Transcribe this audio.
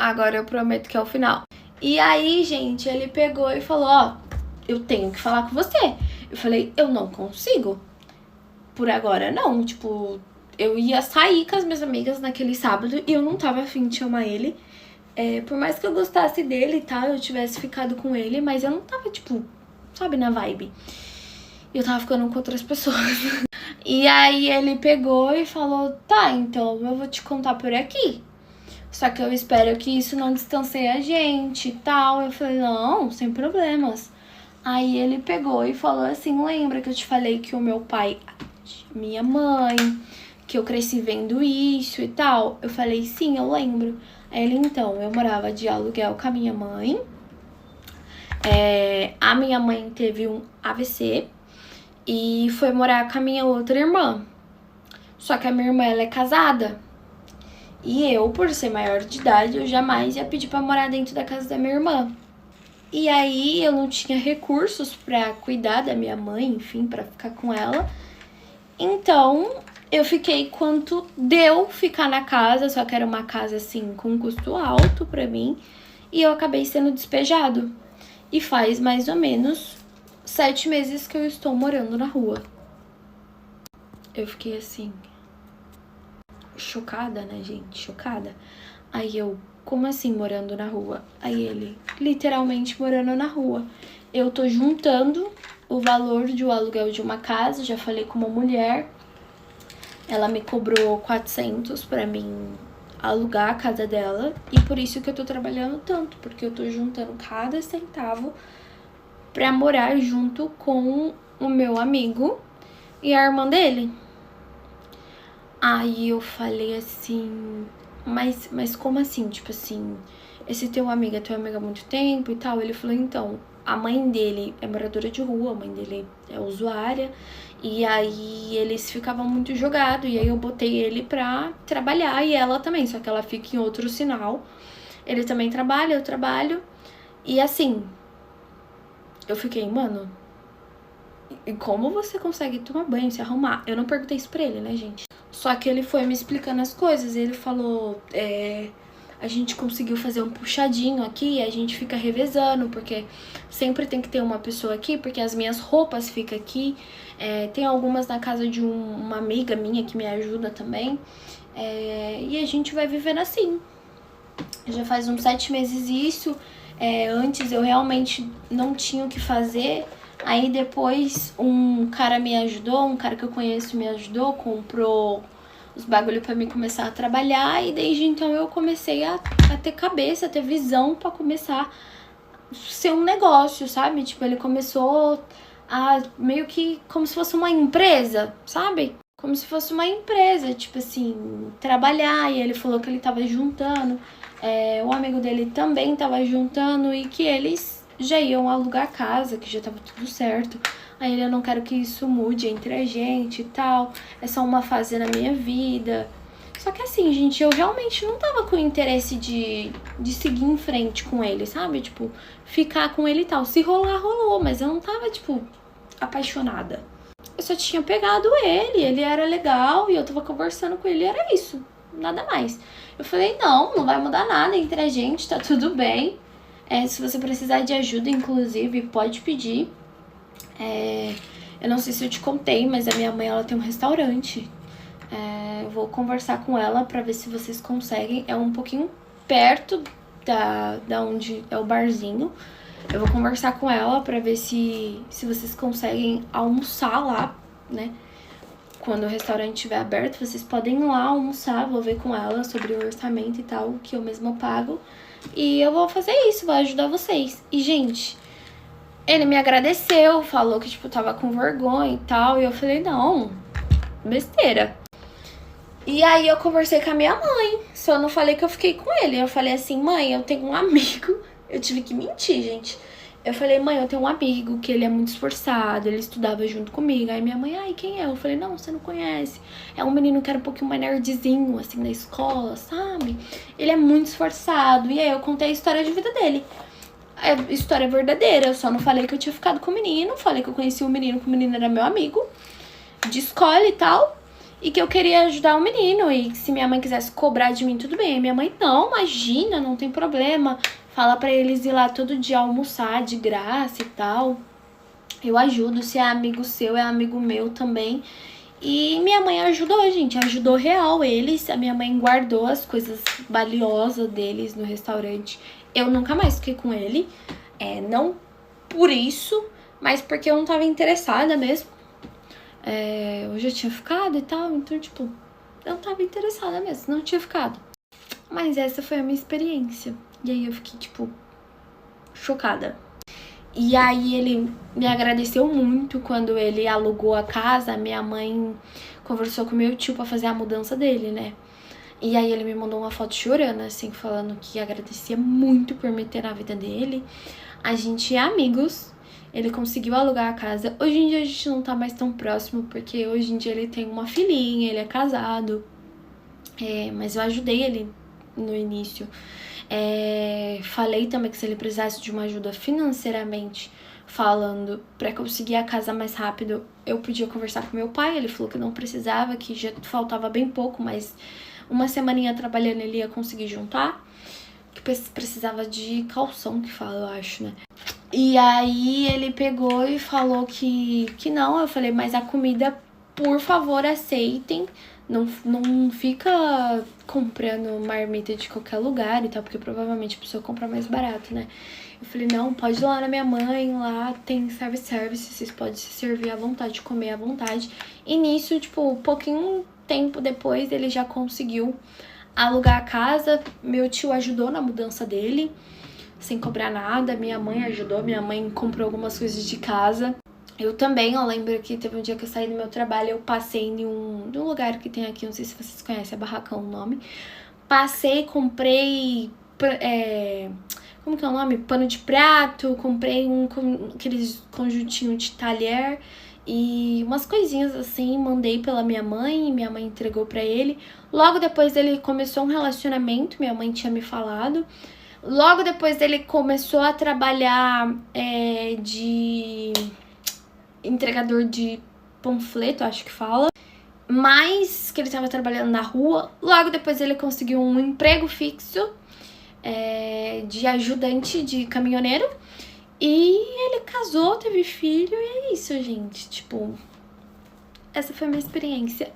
agora eu prometo que é o final. E aí, gente, ele pegou e falou, ó, eu tenho que falar com você. Eu falei, eu não consigo. Por agora, não. Tipo, eu ia sair com as minhas amigas naquele sábado e eu não tava afim de chamar ele. Por mais que eu gostasse dele e tal, eu tivesse ficado com ele, mas eu não tava, tipo, sabe, na vibe. Eu tava ficando com outras pessoas. E aí ele pegou e falou, tá, então eu vou te contar por aqui. Só que eu espero que isso não distancie a gente e tal. Eu falei, não, sem problemas. Aí ele pegou e falou assim, lembra que eu te falei que o meu pai, minha mãe, que eu cresci vendo isso e tal? Eu falei, sim, eu lembro. Aí ele, então, eu morava de aluguel com a minha mãe. A minha mãe teve um AVC e foi morar com a minha outra irmã. Só que a minha irmã, ela é casada. E eu, por ser maior de idade, eu jamais ia pedir pra morar dentro da casa da minha irmã. E aí eu não tinha recursos pra cuidar da minha mãe, enfim, pra ficar com ela. Então eu fiquei quanto deu ficar na casa, só que era uma casa assim com custo alto pra mim. E eu acabei sendo despejado. E faz mais ou menos 7 meses que eu estou morando na rua. Eu fiquei assim... chocada, né, gente? Chocada. Aí eu, como assim morando na rua? Aí ele, literalmente morando na rua. Eu tô juntando o valor de o aluguel de uma casa, já falei com uma mulher. Ela me cobrou 400 pra mim alugar a casa dela. E por isso que eu tô trabalhando tanto, porque eu tô juntando cada centavo pra morar junto com o meu amigo e a irmã dele. Aí eu falei assim, mas como assim? Tipo assim, esse teu amigo é teu amigo há muito tempo e tal? Ele falou, então, a mãe dele é moradora de rua, a mãe dele é usuária. E aí eles ficavam muito jogados, e aí eu botei ele pra trabalhar, e ela também, só que ela fica em outro sinal. Ele também trabalha, eu trabalho. E assim, eu fiquei, mano, e como você consegue tomar banho, se arrumar? Eu não perguntei isso pra ele, né, gente? Só que ele foi me explicando as coisas. Ele falou, a gente conseguiu fazer um puxadinho aqui, a gente fica revezando, porque sempre tem que ter uma pessoa aqui, porque as minhas roupas ficam aqui. Tem algumas na casa de uma amiga minha que me ajuda também. E a gente vai vivendo assim. Já faz uns 7 meses isso. Antes eu realmente não tinha o que fazer. Aí depois um cara me ajudou, um cara que eu conheço me ajudou, comprou os bagulho pra mim começar a trabalhar. E desde então eu comecei a ter cabeça, a ter visão pra começar a ser um negócio, sabe? Tipo, ele começou a meio que como se fosse uma empresa, sabe? Como se fosse uma empresa, tipo assim, trabalhar. E ele falou que ele tava juntando, o amigo dele também tava juntando e que eles já iam alugar a casa, que já tava tudo certo. Aí ele, eu não quero que isso mude entre a gente e tal, é só uma fase na minha vida. Só que assim, gente, eu realmente não tava com interesse de seguir em frente com ele, sabe? Tipo, ficar com ele e tal. Se rolar, rolou, mas eu não tava, tipo, apaixonada. Eu só tinha pegado ele era legal e eu tava conversando com ele, era isso, nada mais. Eu falei, não vai mudar nada entre a gente, tá tudo bem. Se você precisar de ajuda, inclusive, pode pedir. Eu não sei se eu te contei, mas a minha mãe, ela tem um restaurante. Eu vou conversar com ela pra ver se vocês conseguem. É um pouquinho perto da onde é o barzinho. Eu vou conversar com ela pra ver se vocês conseguem almoçar lá, né? Quando o restaurante estiver aberto, vocês podem ir lá almoçar. Vou ver com ela sobre o orçamento e tal, que eu mesma pago. E eu vou fazer isso, vou ajudar vocês. E, gente, ele me agradeceu, falou que, tipo, tava com vergonha e tal. E eu falei, não, besteira. E aí eu conversei com a minha mãe, só não falei que eu fiquei com ele. Eu falei assim, mãe, eu tenho um amigo. Eu tive que mentir, gente. Eu falei, mãe, eu tenho um amigo que ele é muito esforçado, ele estudava junto comigo. Aí minha mãe, ai, quem é? Eu falei, não, você não conhece. É um menino que era um pouquinho mais nerdzinho, assim, na escola, sabe? Ele é muito esforçado. E aí eu contei a história de vida dele. É história verdadeira, eu só não falei que eu tinha ficado com o menino. Falei que eu conheci o menino, que o menino era meu amigo de escola e tal. e que eu queria ajudar o menino, e que se minha mãe quisesse cobrar de mim, tudo bem. E minha mãe, não, imagina, não tem problema, fala pra eles ir lá todo dia almoçar de graça e tal. Eu ajudo, se é amigo seu, é amigo meu também. E minha mãe ajudou, gente, ajudou real eles. A minha mãe guardou as coisas valiosas deles no restaurante. Eu nunca mais fiquei com ele, não por isso, mas porque eu não tava interessada mesmo. Eu já tinha ficado e tal, então, tipo, eu tava interessada mesmo, não tinha ficado. Mas essa foi a minha experiência. E aí eu fiquei, tipo, chocada. E aí ele me agradeceu muito quando ele alugou a casa. Minha mãe conversou com meu tio pra fazer a mudança dele, né? E aí ele me mandou uma foto chorando, assim, falando que agradecia muito por me ter na vida dele. A gente é amigos, ele conseguiu alugar a casa. Hoje em dia a gente não tá mais tão próximo, porque hoje em dia ele tem uma filhinha, ele é casado. Mas eu ajudei ele no início. Falei também que se ele precisasse de uma ajuda financeiramente falando, pra conseguir a casa mais rápido, eu podia conversar com meu pai. Ele falou que não precisava, que já faltava bem pouco, mas uma semaninha trabalhando ele ia conseguir juntar. Que precisava de calção, que fala, eu acho, né? E aí ele pegou e falou que não. Eu falei, mas a comida, por favor, aceitem. Não fica comprando marmita de qualquer lugar e tal, porque provavelmente a pessoa compra mais barato, né? Eu falei, não, pode ir lá na minha mãe, lá tem service, vocês podem se servir à vontade, comer à vontade. E nisso, tipo, pouquinho tempo depois, ele já conseguiu alugar a casa. Meu tio ajudou na mudança dele, sem cobrar nada. Minha mãe ajudou, minha mãe comprou algumas coisas de casa. Eu também, eu lembro que teve um dia que eu saí do meu trabalho, eu passei em um lugar que tem aqui, não sei se vocês conhecem, é Barracão o nome. Passei, comprei, como que é o nome? Pano de prato, comprei aqueles conjuntinhos de talher e umas coisinhas assim, mandei pela minha mãe entregou pra ele. Logo depois ele começou um relacionamento, minha mãe tinha me falado. Logo depois ele começou a trabalhar de entregador de panfleto, acho que fala. Mas que ele tava trabalhando na rua. Logo depois ele conseguiu um emprego fixo de ajudante de caminhoneiro. E ele casou, teve filho e é isso, gente. Tipo, essa foi a minha experiência.